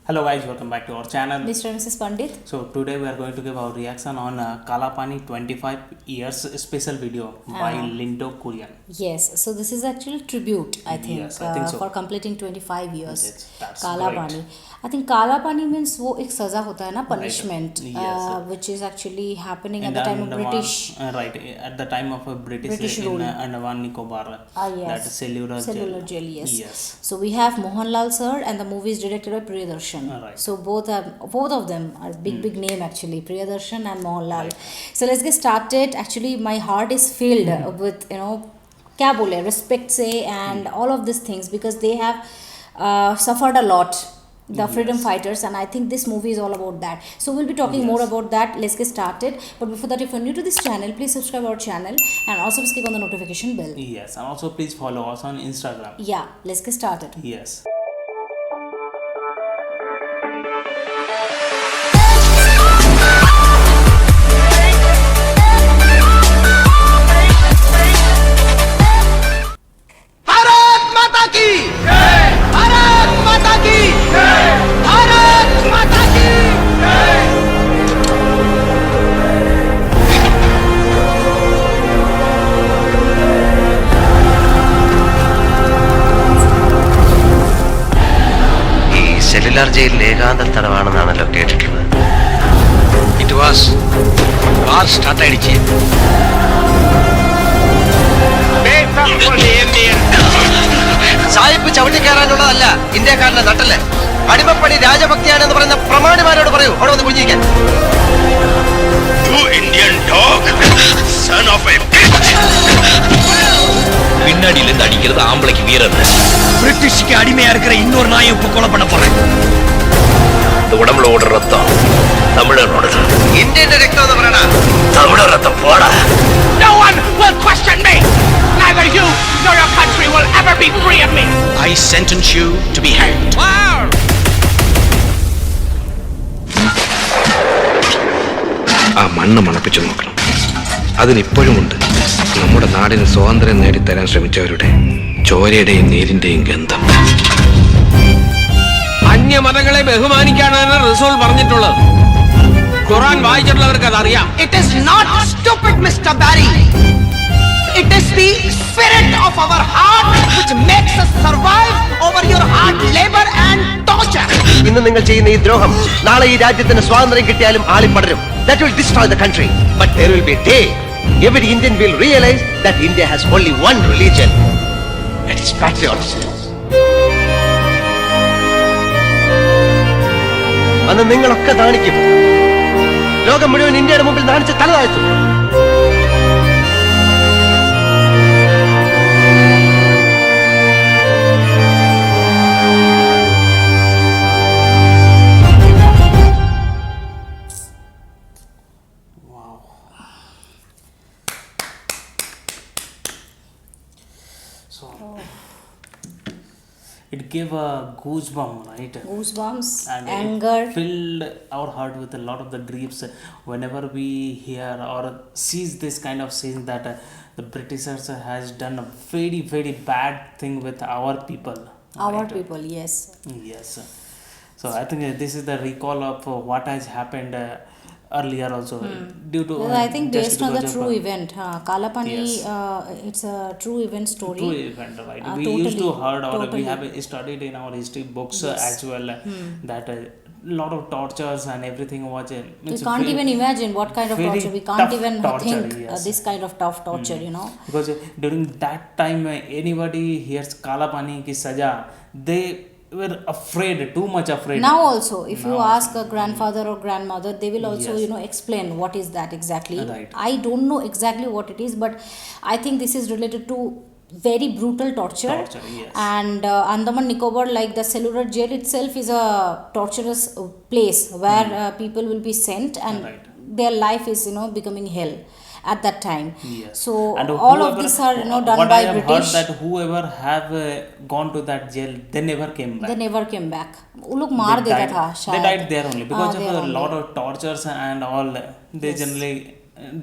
Hello guys, welcome back to our channel. Mr. and Mrs. Pandit. So today we are going to give our reaction on Kalapani 25 years special video by Lindo Korean. Yes, so this is actually tribute, I think, Yes, I think so. for completing 25 years. That's Kala great. Pani. I think Kala Pani means वो एक सजा होता है ना, punishment, Yes. which is actually happening In at the time of Andaman, British. Right, at the time of British rule. in Andaman Nicobar. Yes. That cellular jail, yes. Yes. So we have Mohanlal sir, and the movie is directed by Priyadarshan. Right. So both of them are big name actually, Priyadarshan and Mohanlal. So let's get started. Actually, my heart is filled with क्या बोले respect से and all of these things because they have suffered a lot. The freedom fighters, and I think this movie is all about that. So we'll be talking more about that. Let's get started. But before that, if you're new to this channel, please subscribe our channel and also click on the notification bell. Yes, and also please follow us on Instagram. Yeah, let's get started. Yes. Bharat माता की जय। भारत माता की जय। भारत माता की जय। ഈ സെല്ലുലാർ ജയിൽ ഏകാന്ത തടവാണെന്നാണല്ലോ കേട്ടിട്ടുള്ളത്. It was war start ആയിടിച്ച് സായിപ്പ് ചവിട്ടി കയറാനുള്ളതല്ല ഇന്ത്യക്കാരന്റെ നട്ടല്. അടിമപ്പണി രാജഭക്തിയാണെന്ന് പറയുന്ന പ്രമാണിമാരോട് പറയൂ അവിടെ വന്ന് കുഞ്ഞിരിക്കാൻ. பின்னாடியில இருந்து அடிக்கிறது ஆம்பளைக்கு வீரர். பிரிட்டிஷ்க்கு அடிமையா இருக்கிற இன்னொரு நாயை இப்ப கொலை பண்ண போறேன். இந்த உடம்புல ஓடுற ரத்தம் தமிழரோடது. ഇന്ത്യന്റെ രക്തം എന്ന് പറയണ தமிழர் ரத்தம் போடா. No one will question me. Neither you nor your country will ever be free of me. I sentence you to be hanged. ആ മണ്ണ് മണപ്പിച്ചു നോക്കണം. അതിനിപ്പോഴുമുണ്ട് നമ്മുടെ നാടിന് സ്വാതന്ത്ര്യം നേടിത്തരാൻ ശ്രമിച്ചവരുടെ ചോരയുടെയും നീരിന്റെയും ഗന്ധം. അന്യമതങ്ങളെ ബഹുമാനിക്കാനാണ് റസൂൽ പറഞ്ഞിട്ടുള്ളത്. ഖുർആൻ വായിച്ചിട്ടുള്ളവർക്ക് അതറിയാം. It is not stupid, Mr. Barry. It is the spirit of our heart which makes us survive over your hard labor and torture. ഇന്ന് നിങ്ങൾ ചെയ്യുന്ന ഈ ദ്രോഹം നാളെ ഈ രാജ്യത്തിന് സ്വാതന്ത്ര്യം കിട്ടിയാലും ആളിപ്പടരും. That will destroy the country. But there will be a day every Indian will realize that India has only one religion. That is patriotism. അന്ന് നിങ്ങളൊക്കെ നാണിക്കും. ലോകം മുഴുവൻ ഇന്ത്യയുടെ മുമ്പിൽ നാണിച്ച് തല താഴ്ത്തും. So it gave a goosebump, right? Goosebumps, And anger. it filled our heart with a lot of the griefs whenever we hear or sees this kind of scene that the Britishers has done a very bad thing with our people. Our right? people, yes. Yes. So I think this is the recall of what has happened earlier also due to Well, I think just based on the because of, true event, Kala Pani, Yes. it's a true event story. true event, right? We Totally, used to heard or we totally. have studied in our history books Yes. as well that a lot of tortures and everything was We can't even imagine what kind of very torture. We can't tough even torture, think yes. this kind of tough torture, because during that time anybody hears Kala Pani ki saja, they were afraid, too much afraid. Now also, if you ask a grandfather or grandmother, they will also, Yes. explain what is that exactly. Right. I don't know exactly what it is, but I think this is related to very brutal torture. Yes. And Andaman Nicobar, like the cellular jail itself, is a torturous place where people will be sent and Right. their life is, becoming hell at that time. Yes. So And all of whoever- these are, done what by I have British. heard that whoever have gone to that jail, they never came back. They never came back. वो लोग मार देता था They शायद. died there only because there of a only. lot of tortures and all. They Yes. generally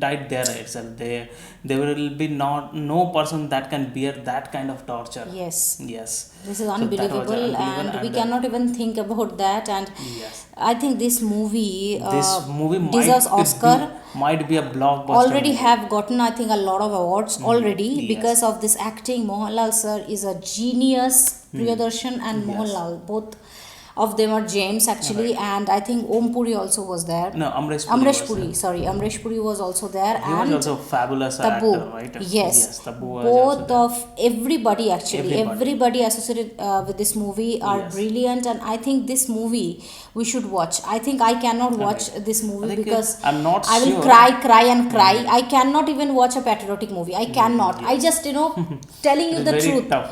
died there itself. There will be not no person that can bear that kind of torture. Yes. Yes. This is So that was unbelievable, unbelievable, and we cannot even think about that. And Yes. I think this movie, This movie deserves Oscar. might be a blockbuster. Already movie. have gotten, I think, a lot of awards already yes. because of this acting. Mohanlal sir is a genius. Priyadarshan and Mohanlal, both of them are gems actually, and I think Om Puri also was there. No, Amresh Puri. Amresh was Puri, there. sorry, Amresh Puri was also there, He and was also a fabulous Tabu, actor, right? yes, Tabu was also both there. of everybody actually, everybody associated with this movie are Yes. brilliant, and I think this movie we should watch. I think I cannot watch this movie I think, because I'm not I will sure. cry and cry. I cannot even watch a patriotic movie. I cannot. I just telling you It's the very truth. tough,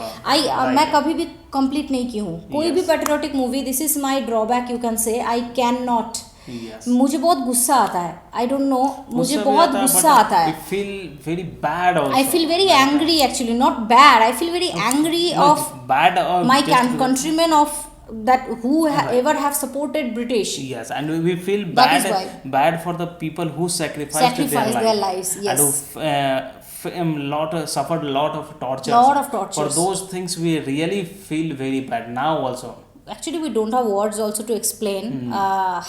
मैं कभी भी complete नहीं की हूँ कोई भी patriotic movie. This is my drawback, you can say. I can not. Yes. मुझे बहुत गुस्सा आता है. आई डोंट नो, मुझे गुस्सा भी बहुत आता है, गुस्सा but आता है. I feel very bad also. I feel very angry actually, not bad. I feel very angry No, of bad or my just countrymen of that who ever have supported British. Yes, and we feel That is bad why. bad for the people who sacrificed Their lives, yes. and who suffered a lot of torture. Lot of For tortures. those things, we really feel very bad now also. Actually, we don't have words also to explain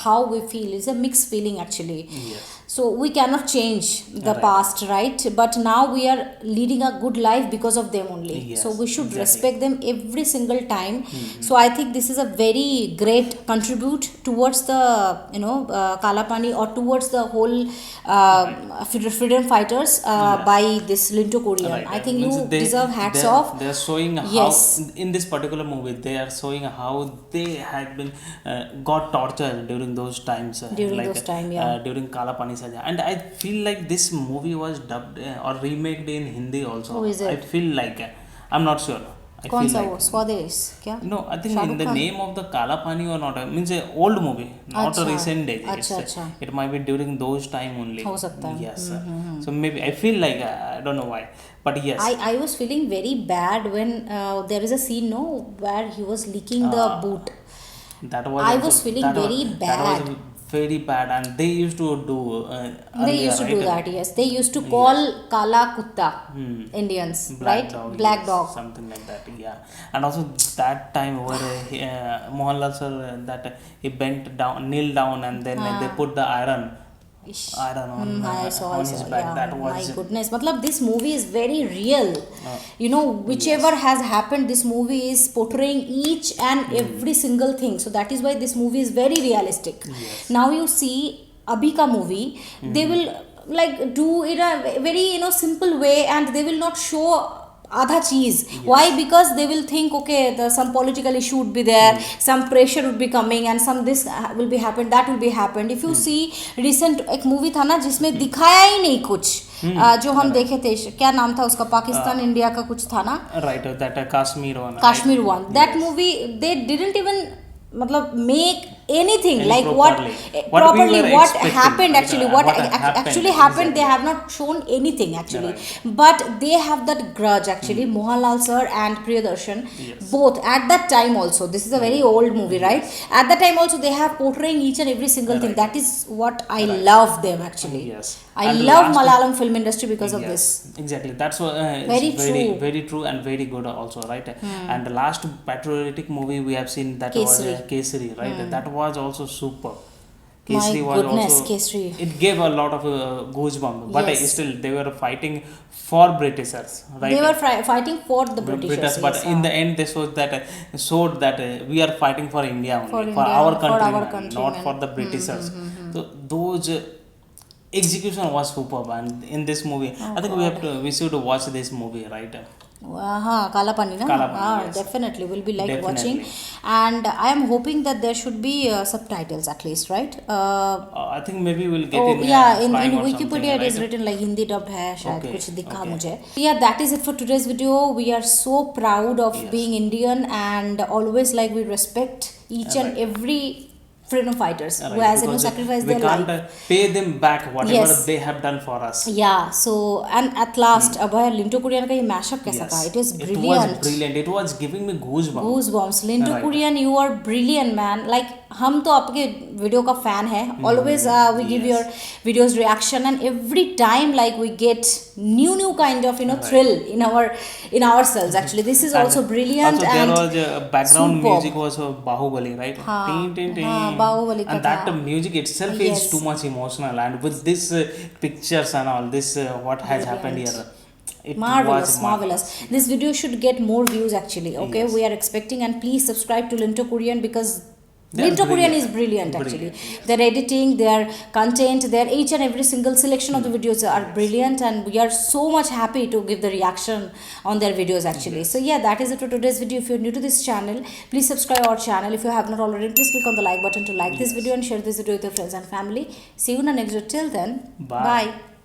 how we feel. It's a mixed feeling actually. Yes. So we cannot change the Right. past, right? But now we are leading a good life because of them only. Yes, So we should exactly. respect them every single time. So I think this is a very great contribute towards the Kalapani or towards the whole freedom fighters by this Linto Korean. Right, I think means you they- deserve hats they're- off. They're showing Yes. how in this particular movie they are showing how they had been got tortured during those times. During those time, yeah. During Kala Pani Saja, and I feel like this movie was dubbed or remaked in Hindi also. Oh, is it? I feel like I'm not sure. I कौन feel सा like वो स्वदेश क्या? no, I think Shahrukh in the Khan? name of the Kala Pani or not, means a old movie, not अच्छा, a recent day. अच्छा, अच्छा. It might be during those time only. हो सकता है. Yes. So maybe I feel like I don't know why, but yes. I was feeling very bad when there is a scene where he was leaking the boot. That was I also- was feeling that very That was bad. very bad, and they used to do. They used to do that, yes. They used to call Kala Kutta Indians, Black right? dog, Black yes, dog. something like that, yeah. And also that time where Mohanlal sir that he bent down, kneeled down, and then they put the iron on, I saw, on his back. yeah. That was My goodness. Matlab, this movie is very real. Whichever has happened, this movie is portraying each and every single thing. So that is why this movie is very realistic. Now you see Abhi movie, they will like do it a very simple way, and they will not show आधा चीज. Why? Because they will think, okay, some political issue would be there, some pressure would be coming, and some this will be happened, that will be happened. If you see recent एक movie था ना जिसमें दिखाया ही नहीं कुछ, जो हम देखे थे, क्या नाम था उसका, पाकिस्तान इंडिया का कुछ था ना, right, that Kashmir one. Kashmir right? one. That Yes. movie they didn't even make anything Any like properly. What we properly were what expecting, happened right? actually What actually happened, happened, they exactly. have not shown anything actually, Right. but they have that grudge actually. Mohanlal sir and Priyadarshan, Yes. both at that time also, this is a very old movie, right? At that time also they have portraying each and every single thing. That is what I love them actually. Yes. I And love last- Malayalam film industry because of Yes, this. exactly. That's what Very it's true. very true and very good also, right? And the last patriotic movie we have seen, that was Kesari. Kesari, right? That was also super. My Kesari was goodness, also, Kesari. it gave a lot of goosebumps, but Yes. still they were fighting for Britishers, right? They were fighting for the Britishers, but yes, in the end they showed that we are fighting for India only, For for India, our for our countrymen, not countrymen. for the Britishers. So those execution was superb, and in this movie, I think we should watch this movie, right? Kala Pani na? Kala Pani, yes. Definitely, we'll be like Definitely. watching, and I am hoping that there should be subtitles at least, right? I think maybe we'll get Oh in yeah, in Prime or Wikipedia something, it is right? written like Hindi dubbed hai, शायद Okay, कुछ दिखा okay. मुझे. Yeah, that is it for today's video. We are so proud of Yes. being Indian, and always like we respect each and Right. every freedom fighters who Right, has because sacrificed we their can't life. pay them back whatever Yes. they have done for us. Yeah, so and at last अब लिंटो कुरियन का ये mashup कैसा था? It was It brilliant. was brilliant. It was giving me goosebumps. Goosebumps. Linto Right. Kurian, you are brilliant, man. Like हम तो आपके video का fan है. Always we give your videos reaction, and every time like we get new kind of thrill in ourselves. Actually, this is also brilliant. Also, and there was background superb. music was Bahubali, right? हाँ, Tin, tin, tin. हाँ, Bahubali का And that था. music itself Yes. is too much emotional. And with this pictures and all this, what has happened here? It Marvelous, was marvelous. This video should get more views actually. Okay, Yes. we are expecting, and please subscribe to Linto Korean because They are Linto Korean brilliant. is brilliant actually. Brilliant, Their editing, their content, their each and every single selection of the videos are brilliant, and we are so much happy to give the reaction on their videos actually. So yeah, that is it for today's video. If you're new to this channel, please subscribe our channel. If you have not already, please click on the like button to like this video and share this video with your friends and family. See you in the next video. Till then, Bye. bye.